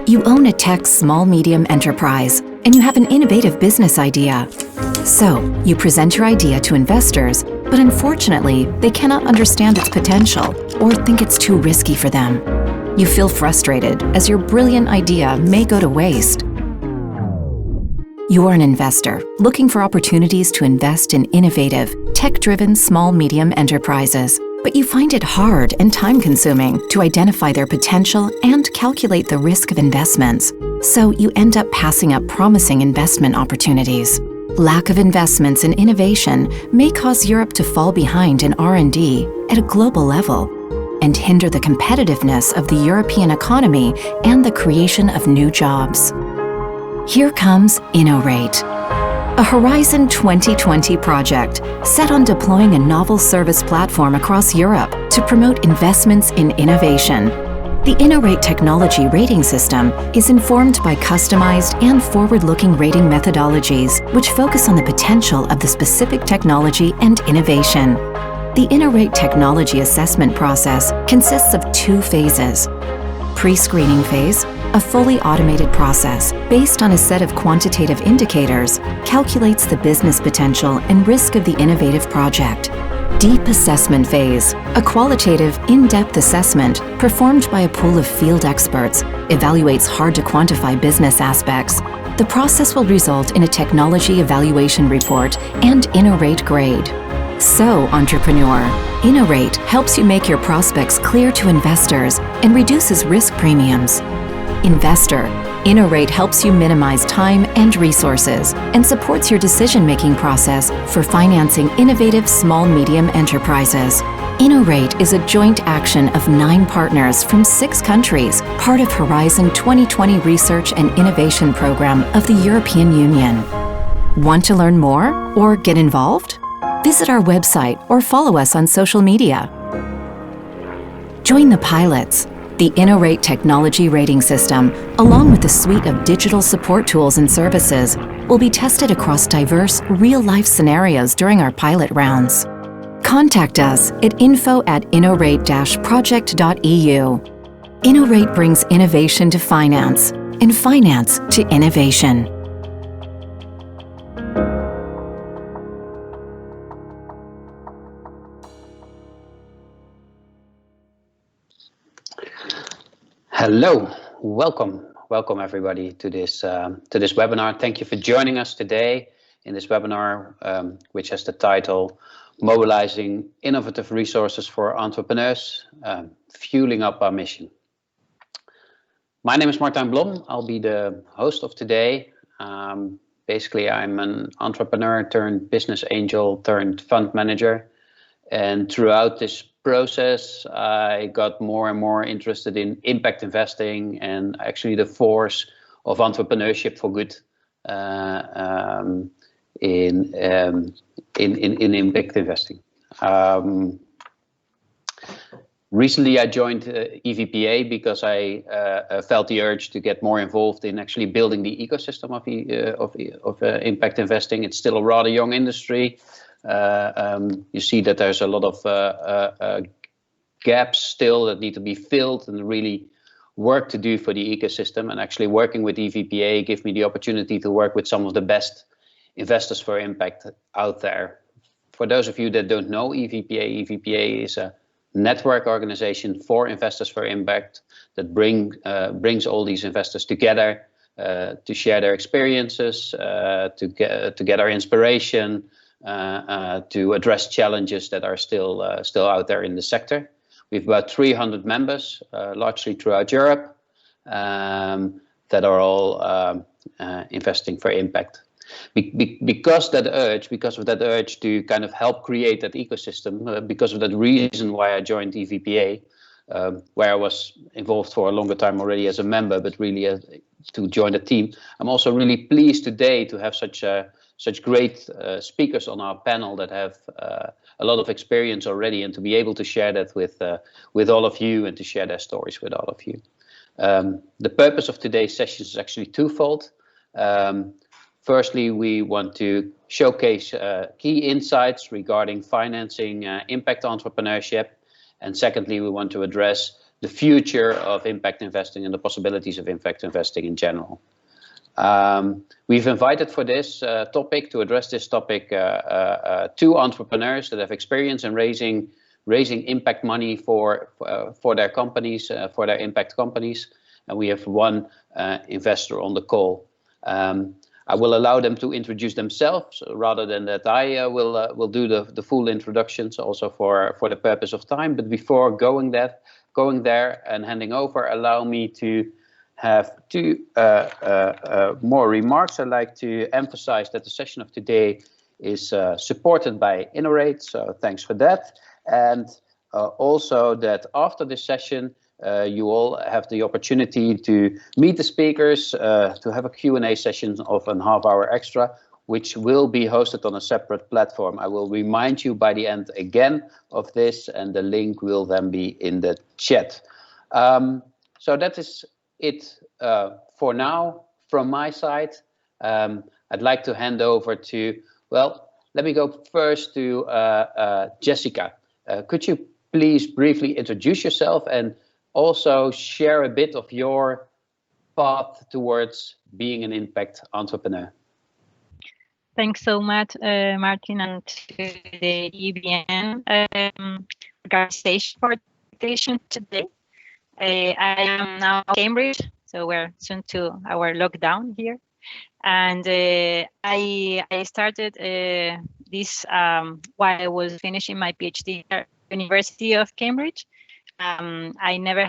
You own a tech small-medium enterprise, and you have an innovative business idea. So, you present your idea to investors, but unfortunately, they cannot understand its potential or think it's too risky for them. You feel frustrated as your brilliant idea may go to waste. You are an investor looking for opportunities to invest in innovative, tech-driven small-medium enterprises, but you find it hard and time-consuming to identify their potential and calculate the risk of investments, so you end up passing up promising investment opportunities. Lack of investments in innovation may cause Europe to fall behind in R&D at a global level and hinder the competitiveness of the European economy and the creation of new jobs. Here comes Innorate, a Horizon 2020 project set on deploying a novel service platform across Europe to promote investments in innovation. The Innorate technology rating system is informed by customized and forward-looking rating methodologies which focus on the potential of the specific technology and innovation. The Innorate technology assessment process consists of 2 phases. Pre-screening phase, a fully automated process based on a set of quantitative indicators, calculates the business potential and risk of the innovative project. Deep assessment phase, a qualitative, in-depth assessment performed by a pool of field experts, evaluates hard-to-quantify business aspects. The process will result in a technology evaluation report and Innorate grade. So, entrepreneur, Innorate helps you make your prospects clear to investors and reduces risk premiums. Investor, Innorate helps you minimize time and resources and supports your decision-making process for financing innovative small-medium enterprises. Innorate is a joint action of 9 partners from 6 countries, part of Horizon 2020 Research and Innovation Program of the European Union. Want to learn more or get involved? Visit our website or follow us on social media. Join the pilots. The Innorate technology rating system, along with a suite of digital support tools and services, will be tested across diverse, real-life scenarios during our pilot rounds. Contact us at info@innorate-project.eu. Innorate brings innovation to finance and finance to innovation. Hello, welcome everybody to this webinar. Thank you for joining us today in this webinar, which has the title Mobilizing Innovative Resources for Entrepreneurs, Fueling Up Our Mission. My name is Martijn Blom. I'll be the host of today. Basically, I'm an entrepreneur turned business angel turned fund manager, and throughout this process, I got more and more interested in impact investing and actually the force of entrepreneurship for good in impact investing. Recently, I joined EVPA because I felt the urge to get more involved in actually building the ecosystem of impact investing. It's still a rather young industry. You see that there's a lot of gaps still that need to be filled and really work to do for the ecosystem. And actually working with EVPA gave me the opportunity to work with some of the best investors for impact out there. For those of you that don't know EVPA is a network organization for investors for impact that brings all these investors together to share their experiences, to gather inspiration, to address challenges that are still out there in the sector. We have about 300 members, largely throughout Europe, that are all investing for impact. Because of that urge to kind of help create that ecosystem, because of that reason why I joined EVPA, where I was involved for a longer time already as a member, but really to join the team. I'm also really pleased today to have such great speakers on our panel that have a lot of experience already, and to be able to share that with all of you and to share their stories with all of you. The purpose of today's session is actually twofold. Firstly, we want to showcase key insights regarding financing impact entrepreneurship. And secondly, we want to address the future of impact investing and the possibilities of impact investing in general. We've invited for this topic, to address this topic, two entrepreneurs that have experience in raising impact money for their companies, for their impact companies, and we have one investor on the call. I will allow them to introduce themselves rather than that I will do the full introductions, also for the purpose of time. But before going there and handing over, allow me to have two more remarks. I'd like to emphasize that the session of today is supported by Innovate, so thanks for that. And also that after this session, you all have the opportunity to meet the speakers, to have a Q&A session of a half hour extra, which will be hosted on a separate platform. I will remind you by the end again of this, and the link will then be in the chat. So that is it for now from my side. I'd like to hand over to, well, let me go first to Jessica. Could you please briefly introduce yourself and also share a bit of your path towards being an impact entrepreneur? Thanks so much, Martin, and to the EBN organization for the invitation today. I am now in Cambridge, so we're soon to our lockdown here. And I started this while I was finishing my PhD at the University of Cambridge. I never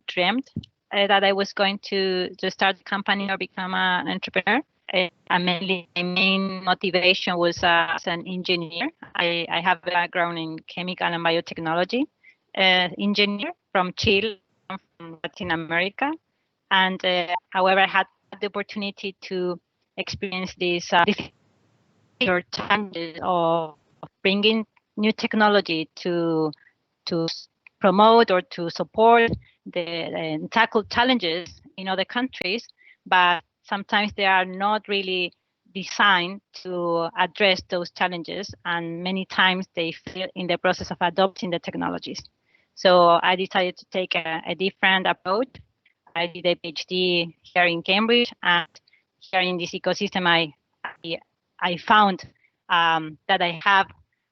dreamt that I was going to start a company or become an entrepreneur. Mainly, my main motivation was as an engineer. I have a background in chemical and biotechnology engineer from Chile, from Latin America. And however, I had the opportunity to experience these challenges of bringing new technology to promote or to support and tackle challenges in other countries, but sometimes they are not really designed to address those challenges, and many times they fail in the process of adopting the technologies. So I decided to take a different approach. I did a PhD here in Cambridge, and here in this ecosystem, I found that I have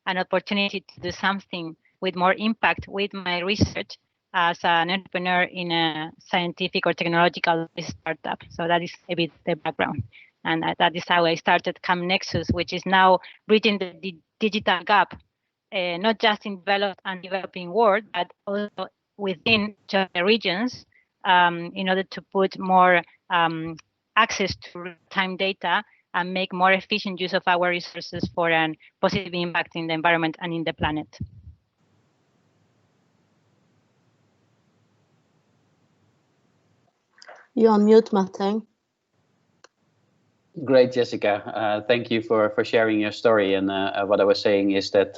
an opportunity to do something with more impact with my research as an entrepreneur in a scientific or technological startup. So that is a bit the background. And that is how I started CamNexus, which is now bridging the digital gap, not just in developed and developing world, but also within the regions, in order to put more access to real-time data and make more efficient use of our resources for a positive impact in the environment and in the planet. You're on mute, Martin. Great, Jessica. Thank you for sharing your story. And what I was saying is that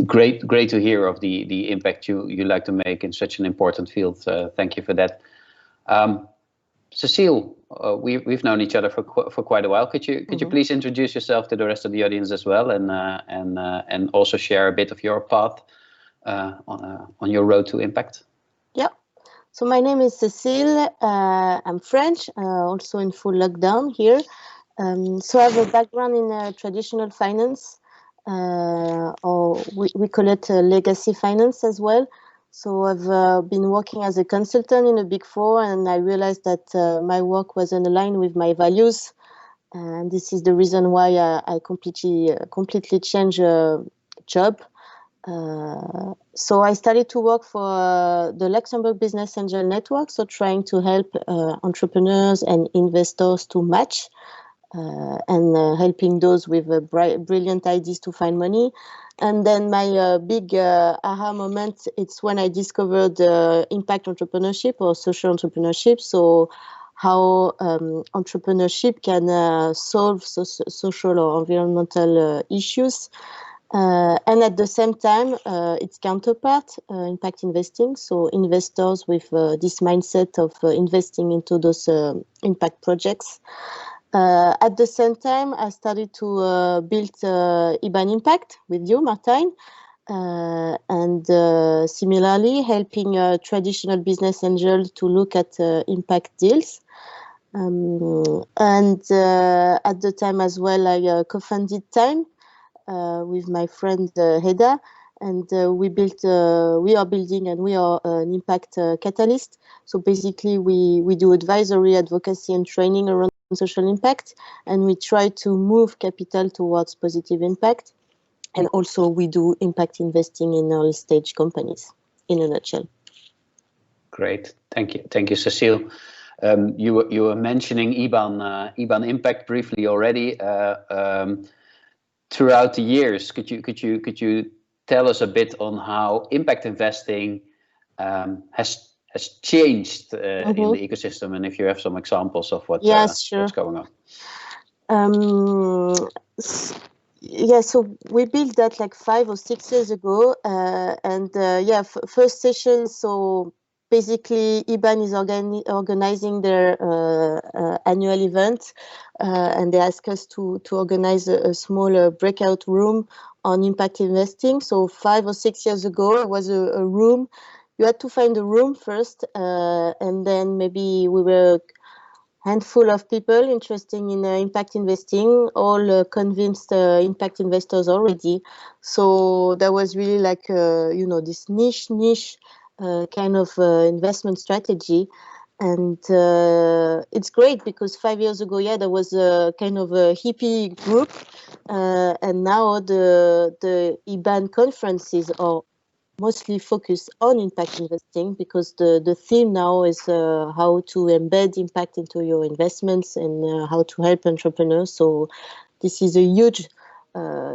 great to hear of the impact you like to make in such an important field. Thank you for that. Cecile, we've known each other for quite a while. Could you please introduce yourself to the rest of the audience as well, and also share a bit of your path on your road to impact? Yeah. So my name is Cecile. I'm French, also in full lockdown here. So I have a background in traditional finance, or we call it legacy finance as well. So I've been working as a consultant in a Big Four, and I realized that my work wasn't aligned with my values. And this is the reason why I completely changed job. So I started to work for the Luxembourg Business Angel Network, so trying to help entrepreneurs and investors to match, and helping those with brilliant ideas to find money. And then my big aha moment, it's when I discovered impact entrepreneurship or social entrepreneurship. So how entrepreneurship can solve social or environmental issues. And at the same time, its counterpart, impact investing. So investors with this mindset of investing into those impact projects. At the same time, I started to build IBAN Impact with you, Martin. and similarly helping traditional business angels to look at impact deals. And at the time as well, I co-founded Time with my friend Heda, and we are building, and we are an impact catalyst. So basically, we do advisory, advocacy, and training around social impact, and we try to move capital towards positive impact. And also, we do impact investing in early stage companies, in a nutshell. Great, thank you, Cecile. You were mentioning IBAN Impact briefly already. Throughout the years, could you tell us a bit on how impact investing has changed in the ecosystem, and if you have some examples of what's going on? Yeah, so we built that like 5 or 6 years ago, and first session. So basically, IBAN is organizing their annual event, and they ask us to organize a small breakout room on impact investing. So 5 or 6 years ago, it was a room. You had to find a room first, and then maybe we were handful of people interested in impact investing, all convinced impact investors already. So that was really like, this niche kind of investment strategy. And it's great because 5 years ago, there was a kind of a hippie group. And now the IBAN conferences are mostly focused on impact investing, because the theme now is how to embed impact into your investments and how to help entrepreneurs. So this is a huge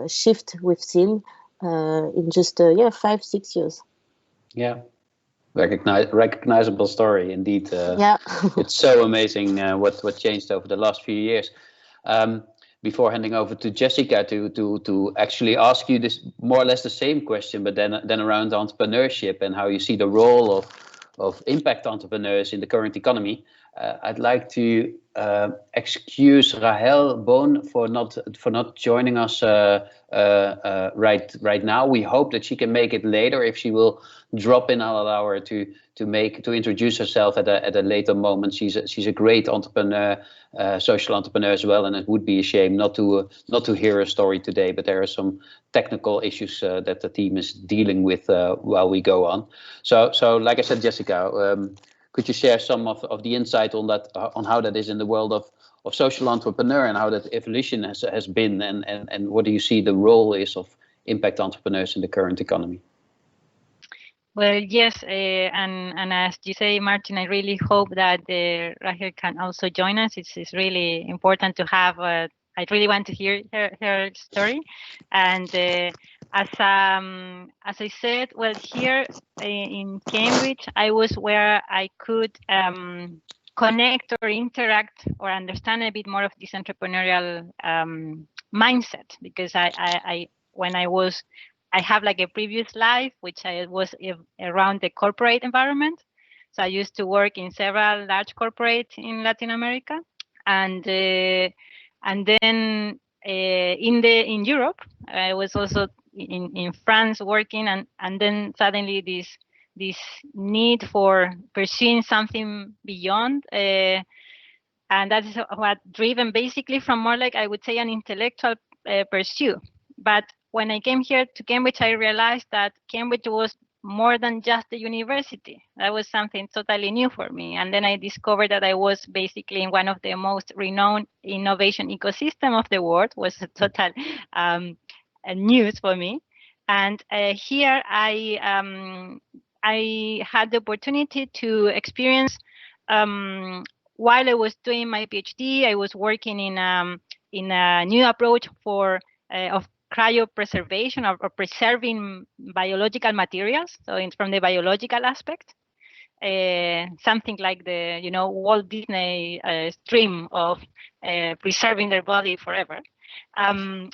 shift we've seen in just 5-6 years. Yeah, recognizable story indeed. It's so amazing what changed over the last few years. Before handing over to Jessica to actually ask you this more or less the same question, but then around entrepreneurship and how you see the role of impact entrepreneurs in the current economy, I'd like to excuse Rahel Boon for not joining us right now. We hope that she can make it later. If she will drop in, I'll allow her to introduce herself at a later moment. She's a great entrepreneur, social entrepreneur as well, and it would be a shame not to hear her story today. But there are some technical issues that the team is dealing with while we go on. So like I said, Jessica, could you share some of the insight on that, on how that is in the world of social entrepreneur, and how that evolution has been, and what do you see the role is of impact entrepreneurs in the current economy? Well, yes, and as you say, Martin, I really hope that Rahel can also join us. It's really important to have. I really want to hear her story, and as I said, well, here in Cambridge, I was where I could connect or interact or understand a bit more of this entrepreneurial mindset, because I have like a previous life, which I was around the corporate environment. So I used to work in several large corporates in Latin America, and then in Europe, I was also in France working, and then suddenly this need for pursuing something beyond, and that is what driven basically from more like, I would say, an intellectual pursuit. But when I came here to Cambridge, I realized that Cambridge was more than just a university. That was something totally new for me. And then I discovered that I was basically in one of the most renowned innovation ecosystem of the world. It was a total news for me. And here I had the opportunity to experience, while I was doing my PhD, I was working in a new approach of cryopreservation or preserving biological materials. So from the biological aspect, something like the Walt Disney stream of preserving their body forever. And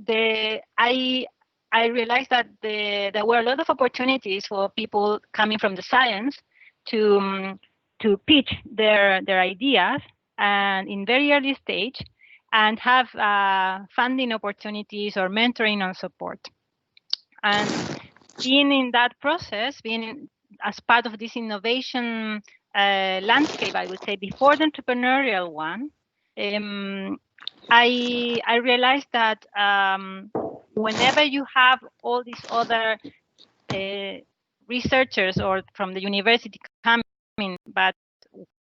I realized that there were a lot of opportunities for people coming from the science to pitch their ideas, and in very early stage, and have funding opportunities or mentoring and support. And being in that process, as part of this innovation landscape, I would say, before the entrepreneurial one, I realized that whenever you have all these other researchers or from the university coming, but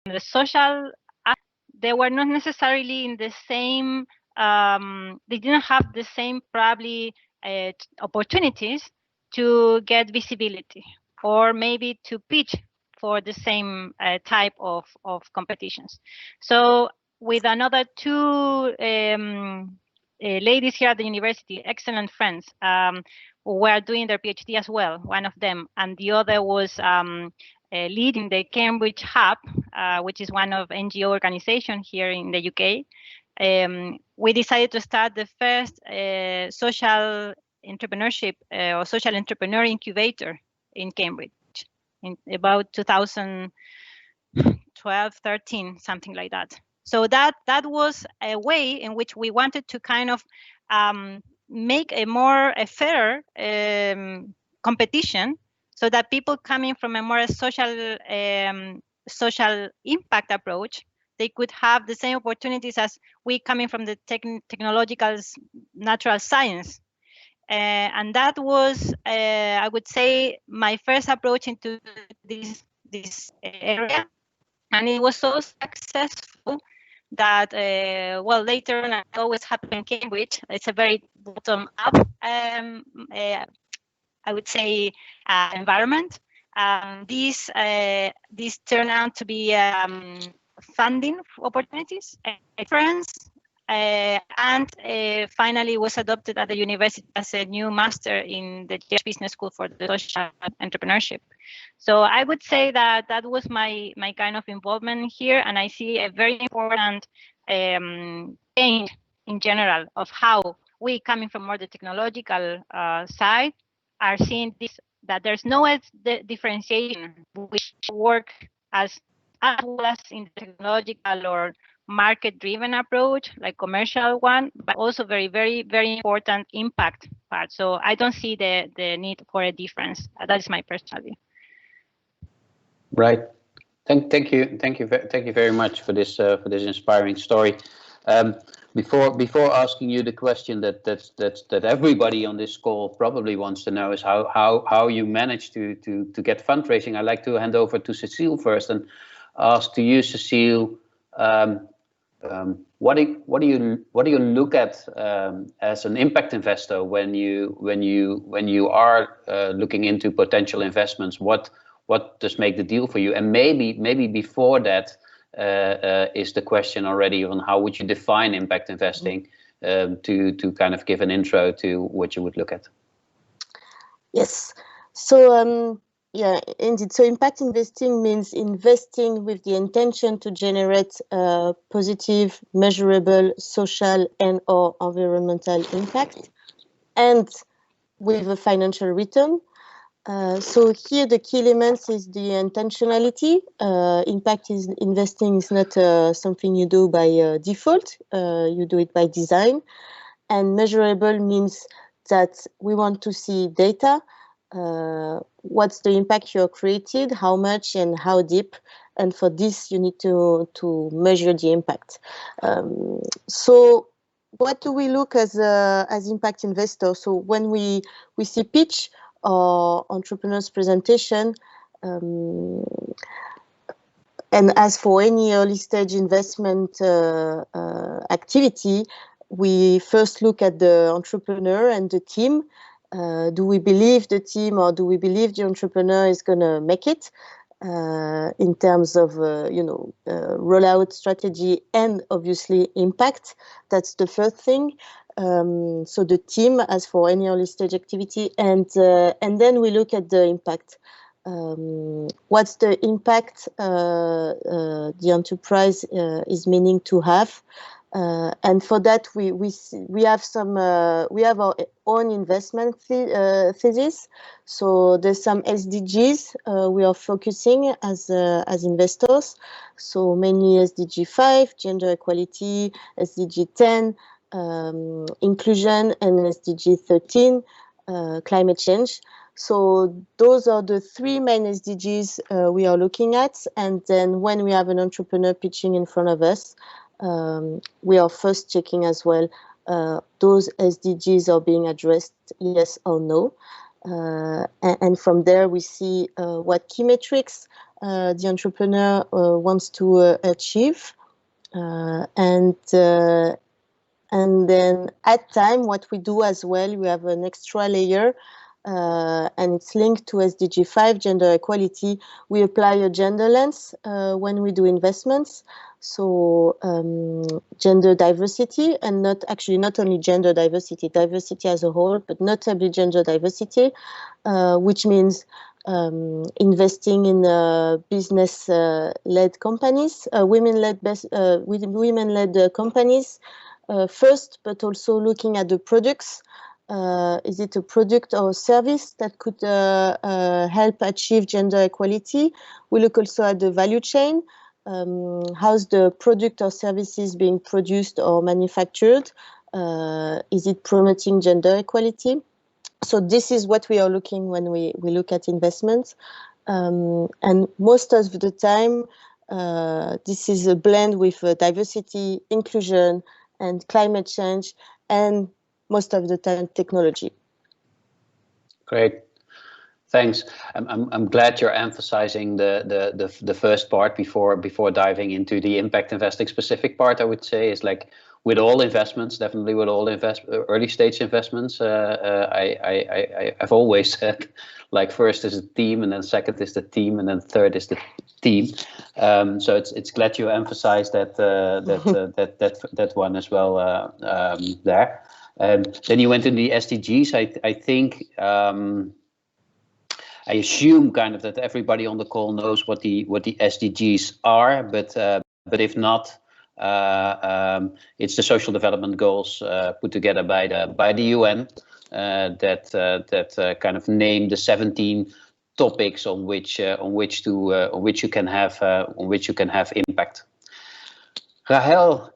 the social, they were not necessarily in the same, they didn't have the same probably opportunities to get visibility or maybe to pitch for the same type of competitions. So with another two ladies here at the university, excellent friends, who were doing their PhD as well, one of them, and the other was leading the Cambridge Hub, which is one of NGO organization here in the UK. We decided to start the first social entrepreneurship or social entrepreneur incubator in Cambridge in about 2012, 13, something like that. So that was a way in which we wanted to kind of make a fairer competition, so that people coming from a more social impact approach, they could have the same opportunities as we coming from the technological natural science. And that was, I would say, my first approach into this area. And it was so successful that, well, later on, I always happen in Cambridge. It's a very bottom-up, I would say, environment. These turned out to be funding opportunities, reference, and finally was adopted at the university as a new master in the Business School for the Social Entrepreneurship. So I would say that that was my kind of involvement here, and I see a very important change in general of how we, coming from more the technological side, are seeing this, that there's no differentiation. We work as well as in the technological or market-driven approach, like commercial one, but also very, very, very important impact part. So I don't see the need for a difference. That is my personal view. Right. Thank you very much for this inspiring story. Before asking you the question that everybody on this call probably wants to know is how you managed to get fundraising, I'd like to hand over to Cecile first and ask to you, Cecile, what do you look at as an impact investor when you are looking into potential investments? What does make the deal for you? And maybe before that is the question already on how would you define impact investing, to kind of give an intro to what you would look at. Yes. So yeah, indeed. So impact investing means investing with the intention to generate positive, measurable social and/or environmental impact, and with a financial return. So here the key elements is the intentionality. Impact investing is not something you do by default. You do it by design. And measurable means that we want to see data. What's the impact you created, how much and how deep, and for this you need to measure the impact. So what do we look as impact investors? So when we see pitch or entrepreneurs presentation, and as for any early stage investment activity, we first look at the entrepreneur and the team. Do we believe the team, or do we believe the entrepreneur is going to make it in terms of rollout strategy and obviously impact? That's the first thing. So the team, as for any early stage activity, and then we look at the impact. What's the impact the enterprise is meaning to have? And for that, we have our own investment thesis. So there's some SDGs we are focusing as investors. So mainly SDG 5, gender equality, SDG 10, inclusion, and SDG 13, climate change. So those are the three main SDGs we are looking at. And then when we have an entrepreneur pitching in front of us, we are first checking as well those SDGs are being addressed, yes or no. And from there, we see what key metrics the entrepreneur wants to achieve. And then at time, what we do as well, we have an extra layer, and it's linked to SDG 5, gender equality. We apply a gender lens when we do investments. So gender diversity, and not only gender diversity, diversity as a whole, but notably gender diversity, which means investing in business-led companies, women-led companies first, but also looking at the products. Is it a product or a service that could help achieve gender equality? We look also at the value chain. How's the product or services being produced or manufactured? Is it promoting gender equality? So this is what we are looking when we look at investments. And most of the time, this is a blend with diversity, inclusion, and climate change, and most of the time technology. Great. Thanks. I'm glad you're emphasizing the first part before diving into the impact investing specific part. I would say is like with all investments, definitely with all early stage investments. I've always said like first is a team, and then second is the team, and then third is the team. So it's glad you emphasized that one as well there. Then you went in the SDGs. I think. I assume kind of that everybody on the call knows what the SDGs are, but if not, it's the social development goals put together by the UN that kind of name the 17 topics on which you can have impact. Rahel,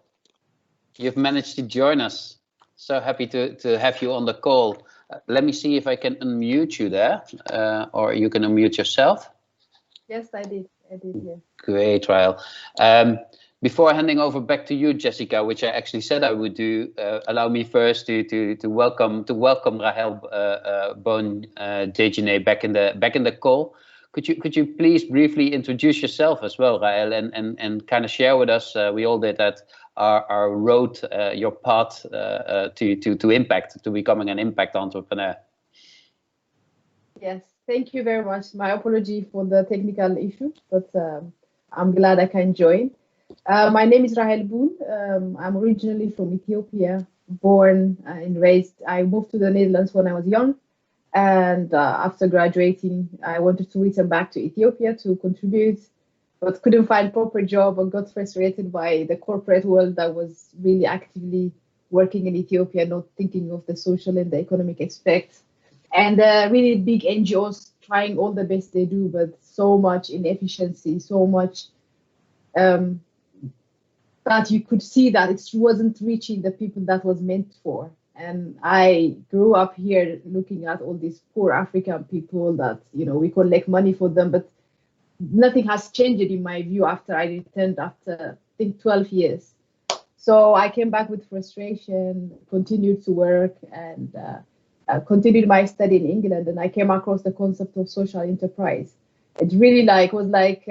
you've managed to join us. So happy to have you on the call. Let me see if I can unmute you there, or you can unmute yourself. Yes, I did. Yeah. Great, Rahel. Before handing over back to you, Jessica, which I actually said I would do, allow me first to welcome Rahel Bon-Dejeuner back in the call. Could you please briefly introduce yourself as well, Rahel, and kind of share with us? We all did that. Our road, your path to impact, to becoming an impact entrepreneur. Yes, thank you very much. My apology for the technical issue, but I'm glad I can join. My name is Rahel Boon. I'm originally from Ethiopia, born and raised. I moved to the Netherlands when I was young, and after graduating, I wanted to return back to Ethiopia to contribute, but couldn't find proper job and got frustrated by the corporate world that was really actively working in Ethiopia, not thinking of the social and the economic aspects. And really big NGOs trying all the best they do, but so much inefficiency, so much that you could see that it wasn't reaching the people that was meant for. And I grew up here looking at all these poor African people that, we collect money for them, but nothing has changed in my view after I returned after, I think, 12 years. So I came back with frustration, continued to work, and continued my study in England. And I came across the concept of social enterprise. It really was like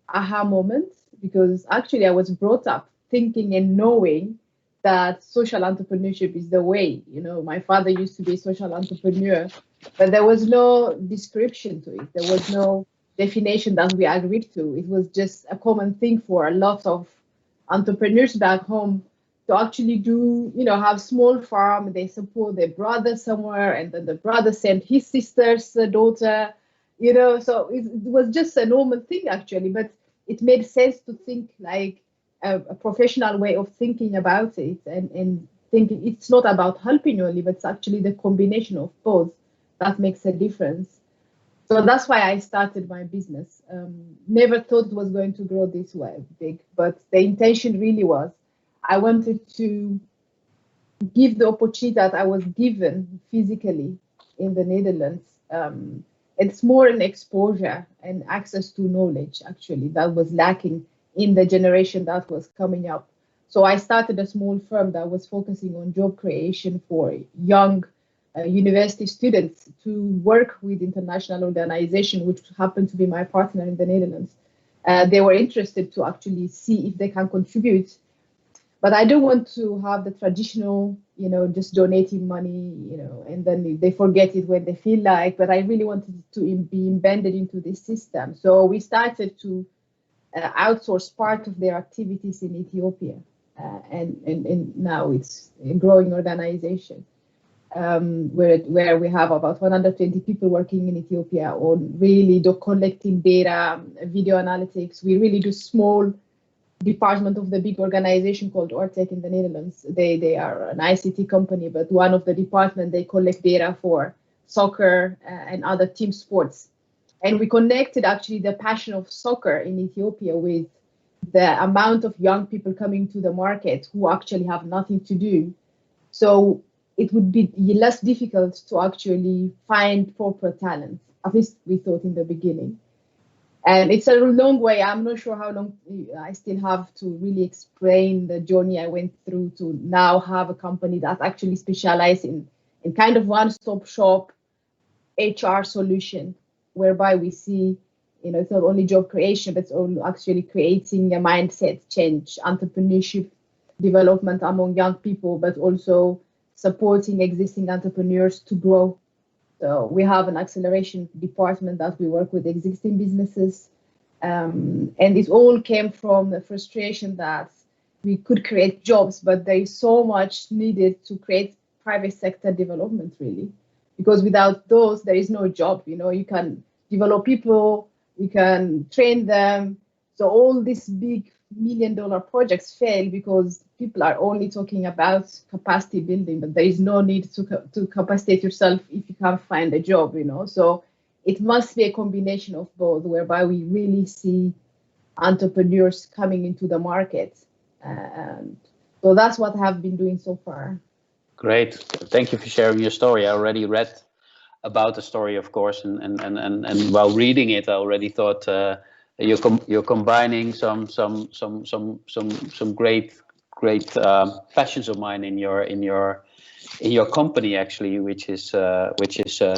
aha moment, because actually I was brought up thinking and knowing that social entrepreneurship is the way. My father used to be a social entrepreneur, but there was no description to it. There was no definition that we agreed to. It was just a common thing for a lot of entrepreneurs back home to actually do, have small farm. They support their brother somewhere, and then the brother sent his sister's daughter, so it was just a normal thing actually, but it made sense to think like a professional way of thinking about it, and thinking it's not about helping only, but it's actually the combination of both that makes a difference. So that's why I started my business. Never thought it was going to grow this way big, but the intention really was, I wanted to give the opportunity that I was given physically in the Netherlands it's more an exposure and access to knowledge, actually, that was lacking in the generation that was coming up. So I started a small firm that was focusing on job creation for young university students to work with international organization, which happened to be my partner in the Netherlands. They were interested to actually see if they can contribute. But I don't want to have the traditional, just donating money, and then they forget it when they feel like, but I really wanted to be embedded into this system. So we started to outsource part of their activities in Ethiopia. And now it's a growing organization where we have about 120 people working in Ethiopia on really collecting data, video analytics. We really do small department of the big organization called Ortec in the Netherlands. They are an ICT company, but one of the department, they collect data for soccer and other team sports. And we connected actually the passion of soccer in Ethiopia with the amount of young people coming to the market who actually have nothing to do. So it would be less difficult to actually find proper talent, at least we thought in the beginning. And it's a long way. I'm not sure how long I still have to really explain the journey I went through to now have a company that actually specializes in kind of one-stop shop HR solution, whereby we see, it's not only job creation, but it's also actually creating a mindset change, entrepreneurship development among young people, but also supporting existing entrepreneurs to grow. So we have an acceleration department that we work with existing businesses. And it all came from the frustration that we could create jobs, but there is so much needed to create private sector development, really. Because without those, there is no job. You can develop people, you can train them. So all these big $1 million projects fail because people are only talking about capacity building, but there is no need to capacitate yourself if you can't find a job, So it must be a combination of both, whereby we really see entrepreneurs coming into the market. And so that's what I've been doing so far. Great. Thank you for sharing your story. I already read about the story, of course, and while reading it, I already thought you're combining some great passions of mine in your company, actually, which is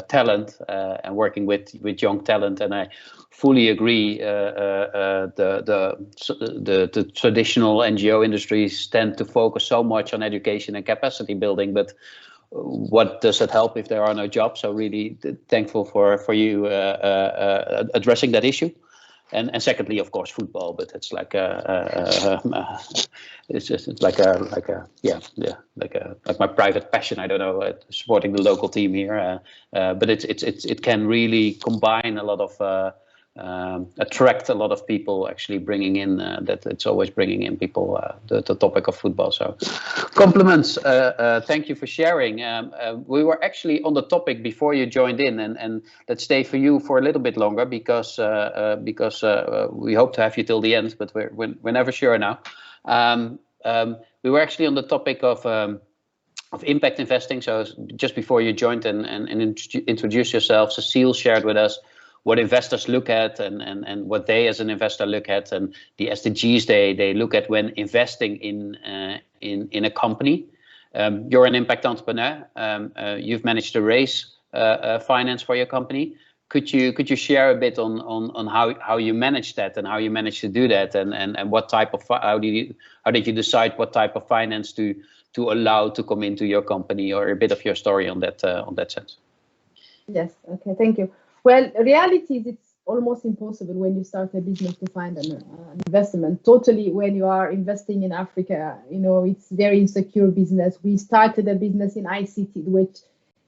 talent and working with young talent. And I fully agree. The traditional NGO industries tend to focus so much on education and capacity building, but what does it help if there are no jobs? So really thankful for you addressing that issue. And secondly, of course, football, but it's like like my private passion. I don't know, supporting the local team here, but it can really combine a lot of attract a lot of people, actually bringing in that it's always bringing in people, the topic of football. So compliments. Thank you for sharing. We were actually on the topic before you joined in, and let's stay for you for a little bit longer because we hope to have you till the end, but we're never sure now. We were actually on the topic of impact investing. So just before you joined and introduce yourself, Cecile shared with us what investors look at and what they as an investor look at, and the SDGs they look at when investing in a company. You're an impact entrepreneur. You've managed to raise finance for your company. Could you share a bit on how you manage that and how you managed to do that, and what type of how did you decide what type of finance to allow to come into your company, or a bit of your story on that sense? Yes. Okay. Thank you. Well, reality is it's almost impossible when you start a business to find an investment. Totally, when you are investing in Africa, it's very insecure business. We started a business in ICT, which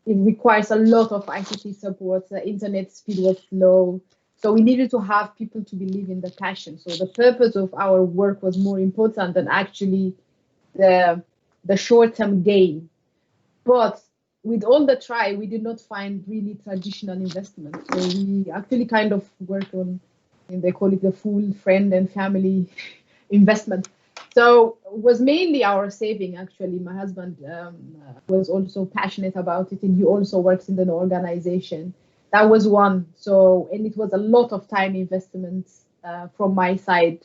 it requires a lot of ICT support. The internet speed was slow, so we needed to have people to believe in the passion. So the purpose of our work was more important than actually the short-term gain. But with all the try, we did not find really traditional investment. So we actually kind of worked on, and they call it the full friend and family investment. So it was mainly our saving, actually. My husband was also passionate about it, and he also works in an organization. That was one. So, and it was a lot of time investment from my side.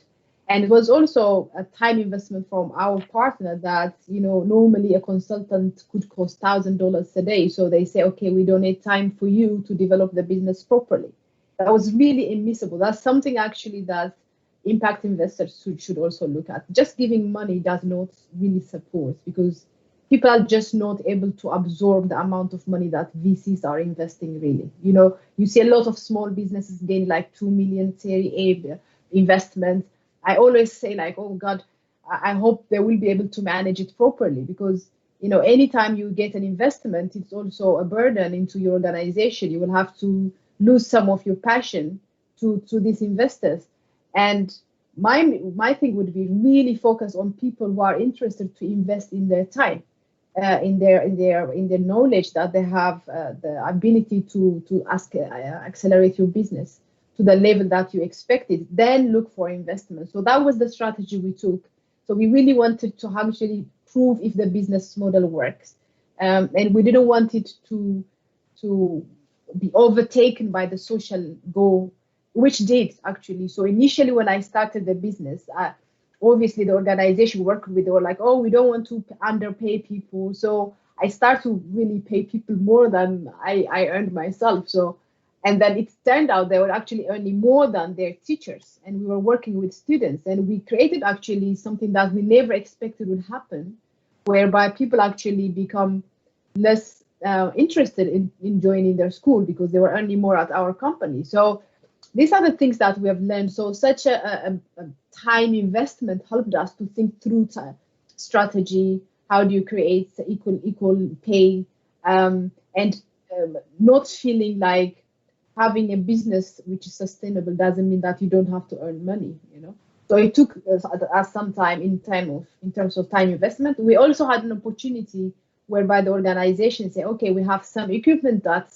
And it was also a time investment from our partner that, normally a consultant could cost $1,000 a day. So they say, okay, we donate time for you to develop the business properly. That was really immiscible. That's something actually that impact investors should also look at. Just giving money does not really support, because people are just not able to absorb the amount of money that VCs are investing, really. You see a lot of small businesses gain like 2 million Series A investment. I always say, like, oh God, I hope they will be able to manage it properly, because anytime you get an investment, it's also a burden into your organization. You will have to lose some of your passion to these investors. And my thing would be really focus on people who are interested to invest in their time, in their knowledge, that they have the ability to accelerate your business to the level that you expected, then look for investment. So that was the strategy we took. So we really wanted to actually prove if the business model works. And we didn't want it to be overtaken by the social goal, which did actually. So initially when I started the business, obviously the organization worked with, they were like, oh, we don't want to underpay people. So I started to really pay people more than I earned myself. So, and then it turned out they were actually earning more than their teachers, and we were working with students, and we created actually something that we never expected would happen, whereby people actually become less interested in joining their school because they were earning more at our company. So these are the things that we have learned. So such a time investment helped us to think through strategy. How do you create equal pay, and not feeling like having a business which is sustainable doesn't mean that you don't have to earn money, So it took us some time in terms of time investment. We also had an opportunity whereby the organization say, okay, we have some equipment that,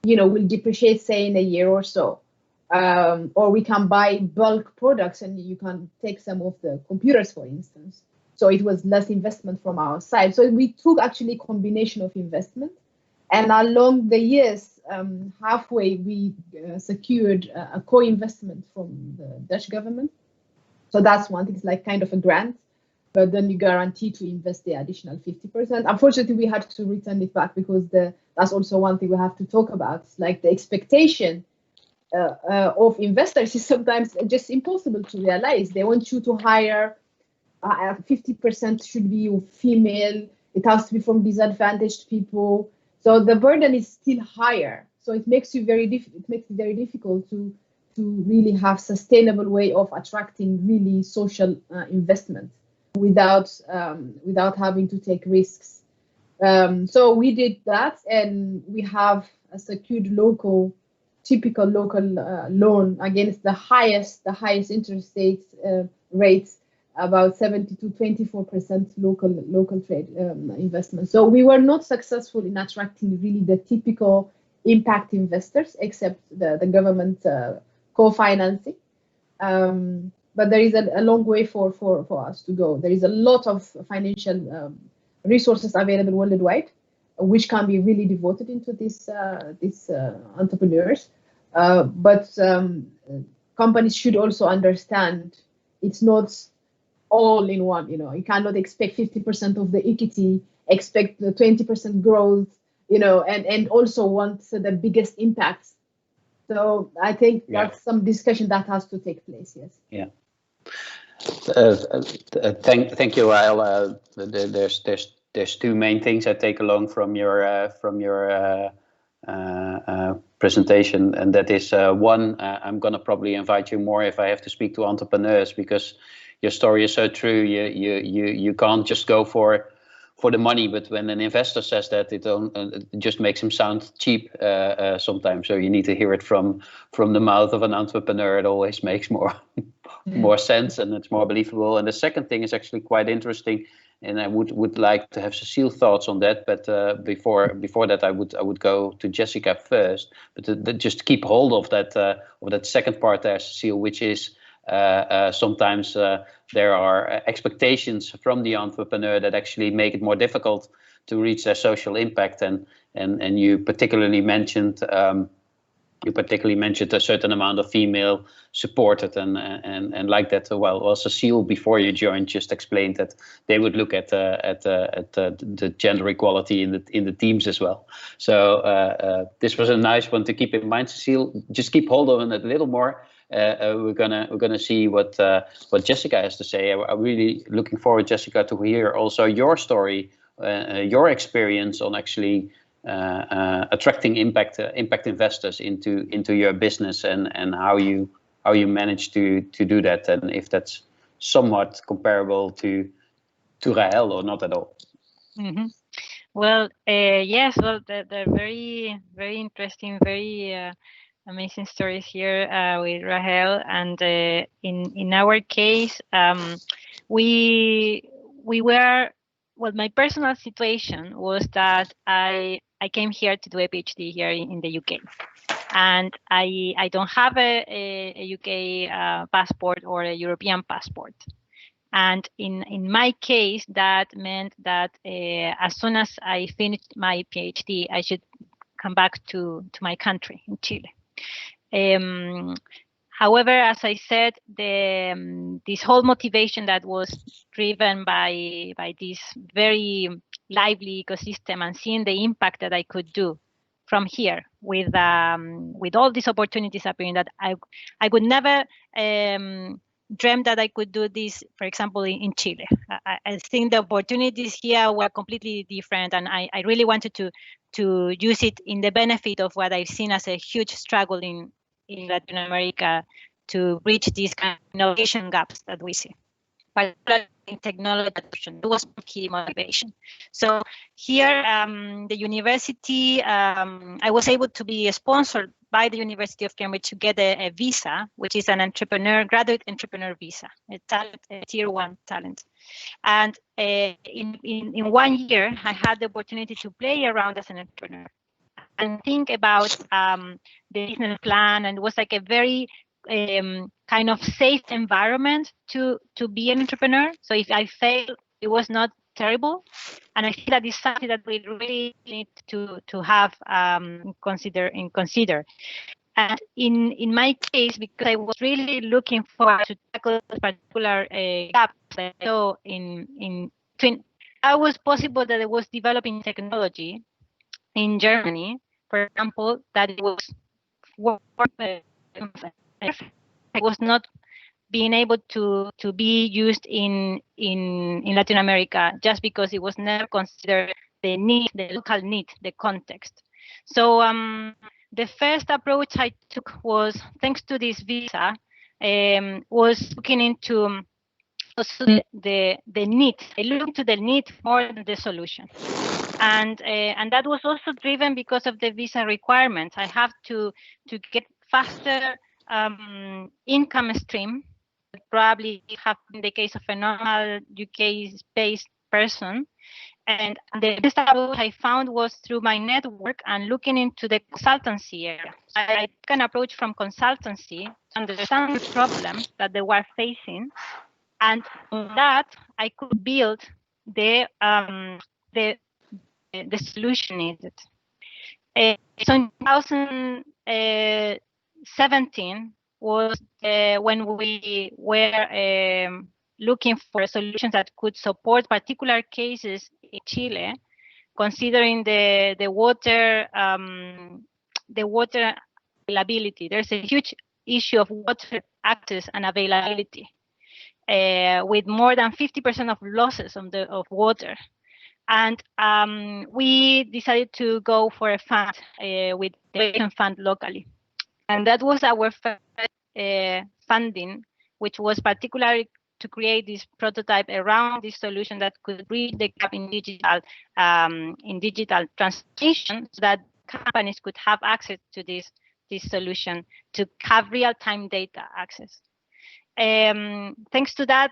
will depreciate, say, in a year or so. Or we can buy bulk products and you can take some of the computers, for instance. So it was less investment from our side. So we took actually a combination of investment. And along the years, halfway, we secured a co-investment from the Dutch government. So that's one thing, it's like kind of a grant, but then you guarantee to invest the additional 50%. Unfortunately, we had to return it back because that's also one thing we have to talk about. It's like the expectation of investors is sometimes just impossible to realize. They want you to hire 50% should be female. It has to be from disadvantaged people. So the burden is still higher. So it makes it very difficult to really have sustainable way of attracting really social investment without having to take risks. So we did that, and we have a secured typical local loan against the highest interest rates, about 70 to 24% local trade investment. So we were not successful in attracting really the typical impact investors, except the government co-financing. But there is a long way for us to go. There is a lot of financial resources available worldwide, which can be really devoted into these entrepreneurs. But companies should also understand it's not all in one. You cannot expect 50% of the equity, expect the 20% growth, and also want the biggest impacts. So I think that's some discussion that has to take place. Yes. Yeah. Thank you, Wael. There's two main things I take along from your presentation, and that is one, I'm gonna probably invite you more if I have to speak to entrepreneurs, because your story is so true. You can't just go for the money, but when an investor says that, it just makes him sound cheap sometimes. So you need to hear it from the mouth of an entrepreneur. It always makes more sense, and it's more believable. And the second thing is actually quite interesting, and I would like to have Cecile thoughts on that. But before that, I would go to Jessica first. But just keep hold of that second part there, Cecile, which is sometimes there are expectations from the entrepreneur that actually make it more difficult to reach their social impact. And you particularly mentioned You particularly mentioned a certain amount of female supported and like that. Well, Cecile, before you joined, just explained that they would look at the gender equality in the teams as well. So this was a nice one to keep in mind, Cecile. Just keep hold on it a little more. We're gonna see what Jessica has to say. I'm really looking forward, Jessica, to hear also your story, your experience on actually attracting impact investors into your business and how you manage to do that, and if that's somewhat comparable to Rahel or not at all. Mm-hmm. Well, yes. Well, they're very, very interesting, very amazing stories here with Rahel. And in our case, we were. Well, my personal situation was that I came here to do a PhD here in the UK, and I don't have a UK passport or a European passport. And in my case, that meant that as soon as I finished my PhD, I should come back to my country in Chile. However, as I said, this whole motivation that was driven by this very lively ecosystem and seeing the impact that I could do from here with all these opportunities appearing, that I would never dream that I could do this, for example, in Chile. I think the opportunities here were completely different, and I really wanted to use it in the benefit of what I've seen as a huge struggle in Latin America to bridge these kind of innovation gaps that we see, particularly in technology adoption. It was key motivation. So here, the university, I was able to be sponsored by the University of Cambridge to get a visa, which is an graduate entrepreneur visa, a tier 1 talent. And in 1 year, I had the opportunity to play around as an entrepreneur and think about the business plan, and it was like a very kind of safe environment to be an entrepreneur. So if I failed, it was not terrible, and I think that is something that we really need to have consider. And in my case, because I was really looking forward to tackle particular gaps that I saw in between, how was possible that it was developing technology in Germany, for example, that it was it was not being able to be used in Latin America, just because it was never considered the need, the local need, the context. So the first approach I took was, thanks to this visa, was looking into also the need. I looked into the need more than the solution. And that was also driven because of the visa requirements. I have to get faster income stream, probably have in the case of a normal UK-based person. And the best approach I found was through my network and looking into the consultancy area. I took an approach from consultancy to understand the problems that they were facing, and on that I could build the solution needed. So in 2017 was when we were looking for solutions that could support particular cases in Chile, considering the water availability. There's a huge issue of water access and availability, with more than 50% of losses of water. And we decided to go for a fund with the Degradation Fund locally. And that was our first funding, which was particularly to create this prototype around this solution that could bridge the gap in digital transformation, so that companies could have access to this solution, to have real-time data access. Thanks to that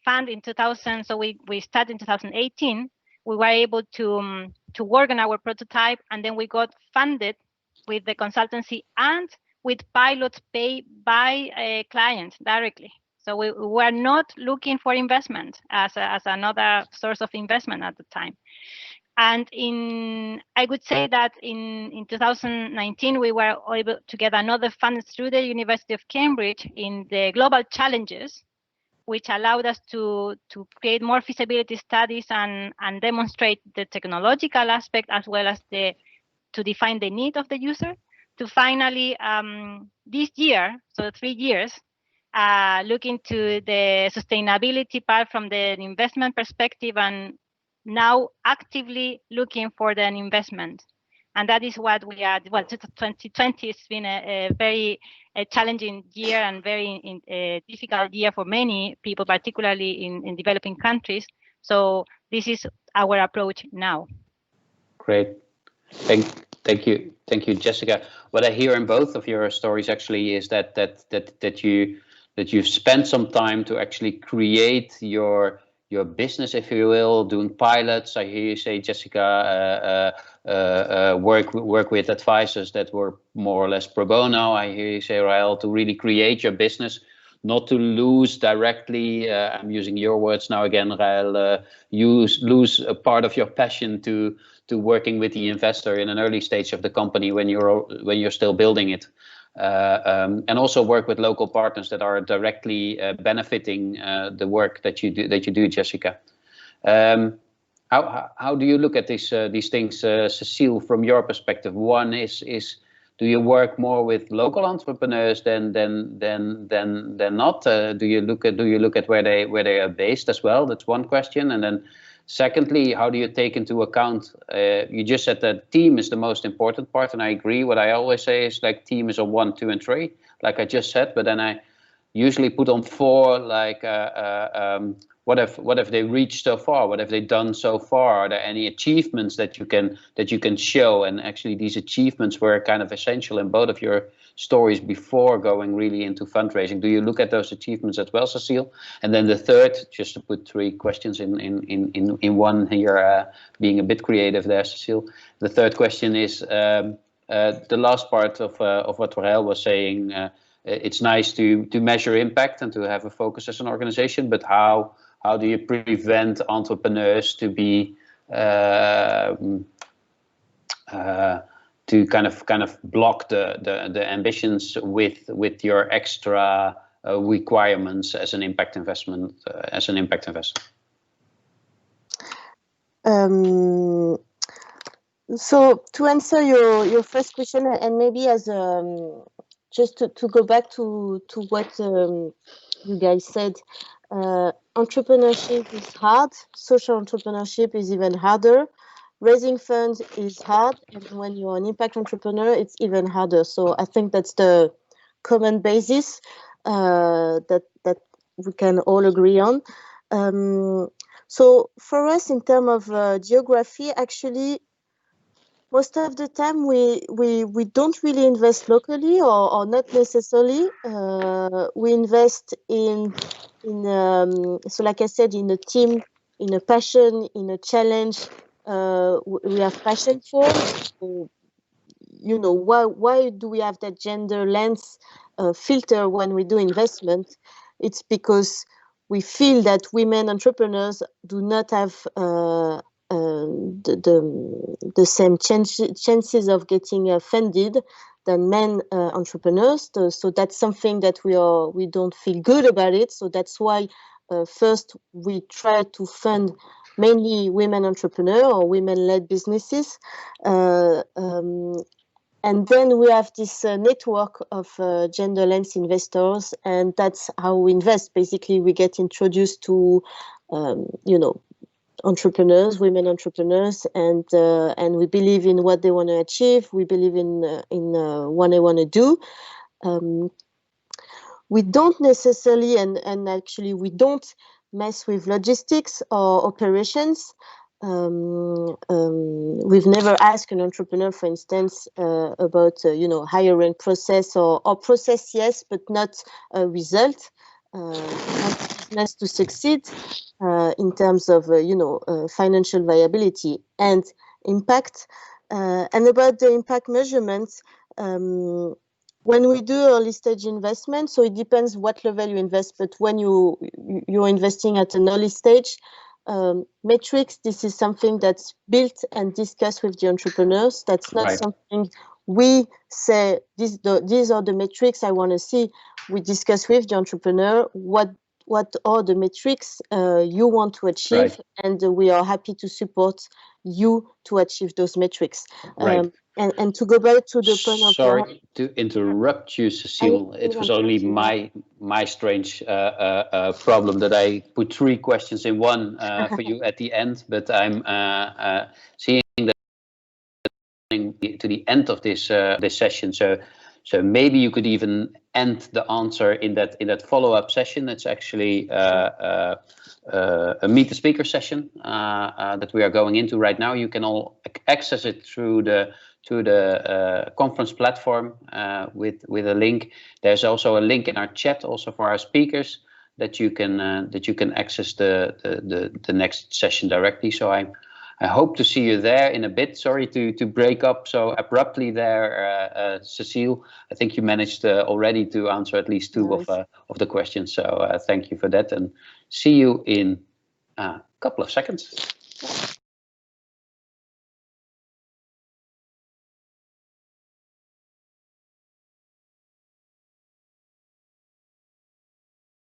fund in 2000, so we started in 2018, we were able to work on our prototype, and then we got funded with the consultancy and with pilots paid by clients directly. So we were not looking for investment as another source of investment at the time. And I would say that in 2019, we were able to get another fund through the University of Cambridge in the Global Challenges, which allowed us to create more feasibility studies and demonstrate the technological aspect as well as to define the need of the user, to finally this year, so 3 years, look into the sustainability part from the investment perspective, and now actively looking for an investment. And that is what we are. Well, 2020 has been a very challenging year and very difficult year for many people, particularly in developing countries. So this is our approach now. Great. Thank you, Jessica. What I hear in both of your stories actually is that you've spent some time to actually create your business, if you will, doing pilots. I hear you say, Jessica, work with advisors that were more or less pro bono. I hear you say, Rael, to really create your business, not to lose directly. I'm using your words now again, Rael. Lose a part of your passion to working with the investor in an early stage of the company when you're still building it. And also work with local partners that are directly benefiting the work that you do, Jessica. How do you look at these things, Cecile, from your perspective? One is do you work more with local entrepreneurs than not? Do you look at where they are based as well? That's one question. And then secondly, how do you take into account, you just said that team is the most important part, and I agree. What I always say is like team is on 1, 2, and 3, like I just said, but then I usually put on 4, like what have they reached so far? What have they done so far? Are there any achievements that you can show? And actually these achievements were kind of essential in both of your stories before going really into fundraising. Do you look at those achievements as well, Cecile? And then the third, just to put 3 questions in one here, being a bit creative there, Cecile. The third question is the last part of what Rael was saying. It's nice to measure impact and to have a focus as an organization, but how do you prevent entrepreneurs to be to kind of block the ambitions with your extra requirements as an impact investment, So to answer your first question, and maybe as just to go back to what you guys said, entrepreneurship is hard. Social entrepreneurship is even harder. Raising funds is hard, and when you're an impact entrepreneur, it's even harder. So I think that's the common basis that we can all agree on. So for us, in terms of geography, actually, most of the time we don't really invest locally, or not necessarily. We invest in so like I said, in a team, in a passion, in a challenge. We have passion for. So, you know, why do we have that gender lens filter when we do investment? It's because we feel that women entrepreneurs do not have the same chances of getting funded than men entrepreneurs. So that's something that we don't feel good about it. So that's why first we try to fund mainly women entrepreneurs or women-led businesses. And then we have this network of gender lens investors, and that's how we invest. Basically, we get introduced to, entrepreneurs, women entrepreneurs, and we believe in what they want to achieve. We believe in what they want to do. We don't necessarily, and actually we don't mess with logistics or operations. We've never asked an entrepreneur, for instance, about hiring process or process, yes, but not a result. Not business to succeed in terms of financial viability and impact. And about the impact measurements, when we do early stage investment, so it depends what level you invest, but when you're investing at an early stage, Metrics, this is something that's built and discussed with the entrepreneurs. That's not something we say, these are the metrics I want to see. We discuss with the entrepreneur what are the metrics you want to achieve, and we are happy to support you to achieve those metrics. And to go back to the point of... Sorry to interrupt you, Cecile. It was only my strange problem that I put 3 questions in one for you at the end, but I'm seeing that to the end of this this session. So maybe you could even end the answer in that follow-up session. It's actually a meet the speaker session that we are going into right now. You can all access it through the conference platform with a link. There's also a link in our chat also for our speakers that you can access the next session directly. So I hope to see you there in a bit. Sorry to break up so abruptly there, Cecile. I think you managed already to answer at least 2 of the questions. So thank you for that, and see you in a couple of seconds.